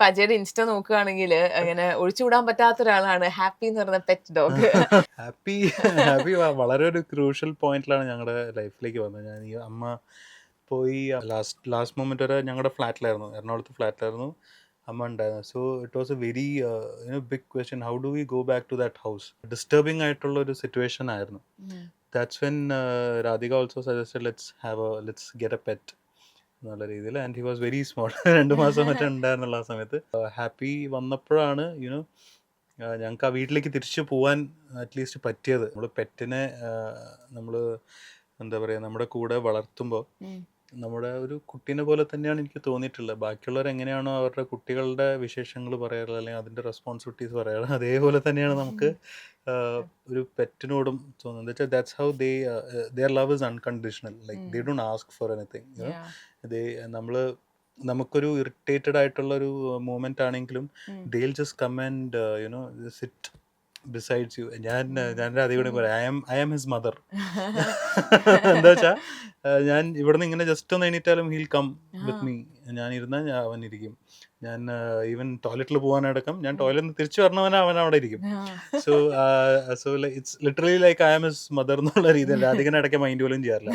അജയുടെ insta നോക്കുകയാണെങ്കിൽ അങ്ങനെ ഒഴിച്ചുകൂടാൻ പറ്റാത്ത ഒരാളാണ് ഹാപ്പി എന്ന് പറയുന്ന പെറ്റ് ഡോഗ്. ഹാപ്പി ഹാപ്പി വളരെ ഒരു ക്രൂഷ്യൽ പോയിന്റിലാണ് ഞങ്ങളുടെ ലൈഫിലേക്ക് വന്നത്. ഞാൻ ഈ അമ്മ പോയി ലാസ്റ്റ് മൊമെന്റ് വരെ ഞങ്ങളുടെ ഫ്ലാറ്റിലായിരുന്നു, എറണാകുളത്ത് ഫ്ലാറ്റിലായിരുന്നു അമ്മ ഉണ്ടായിരുന്നത്. So it was a very big question, how do we go back to that house. Disturbing ആയിട്ടുള്ള ഒരു സിറ്റുവേഷൻ ആയിരുന്നു. That's when Radhika also suggested let's get a pet എന്നുള്ള രീതിയിൽ. And he was very small. 2 മാസം മറ്റേ ഉണ്ടായിരുന്നുള്ള ആ സമയത്ത്. ഹാപ്പി വന്നപ്പോഴാണ് യുനോ ഞങ്ങൾക്ക് ആ വീട്ടിലേക്ക് തിരിച്ചു പോകാൻ അറ്റ്ലീസ്റ്റ് പറ്റിയത്. നമ്മൾ പെറ്റിനെ നമ്മൾ എന്താ പറയുക, നമ്മുടെ കൂടെ വളർത്തുമ്പോൾ നമ്മുടെ ഒരു കുട്ടീനെ പോലെ തന്നെയാണ് എനിക്ക് തോന്നിയിട്ടുള്ളത്. ബാക്കിയുള്ളവർ എങ്ങനെയാണോ അവരുടെ കുട്ടികളുടെ വിശേഷങ്ങൾ പറയാറ് അല്ലെങ്കിൽ അതിൻ്റെ റെസ്പോൺസിബിലിറ്റീസ് പറയാറ്, അതേപോലെ തന്നെയാണ് നമുക്ക് ഒരു പെറ്റിനോടും തോന്നുന്നത്. എന്താ വെച്ചാൽ that's how their love is unconditional. Like they don't ask for anything. നമുക്കൊരു ഇറിറ്റേറ്റഡ് ആയിട്ടുള്ള ഒരു മൂമെന്റ് ആണെങ്കിലും they'll just come and sit besides you. ഞാൻ അധികം പറയാം ഐ ആം ഹിസ് മദർ. എന്താ വെച്ചാൽ ഞാൻ ഇവിടുന്ന് ഇങ്ങനെ ജസ്റ്റ് ഒന്ന് എണീറ്റാലും ഹീൽ കം വിത്ത് മീ. ഞാൻ ഇരുന്നാൽ അവൻ ഇരിക്കും. ഞാൻ ഈവൻ ടോയ്ലറ്റിൽ പോകാനടക്കം ഞാൻ ടോയ്ലറ്റിൽ നിന്ന് തിരിച്ചു വരണവനെ അവൻ അവിടെ ഇരിക്കും. So it's literally like I am his mother എന്നുള്ള രീതിയിൽ. അധികം ഇടയ്ക്ക് മൈൻഡ് പോലും ചെയ്യാറില്ല.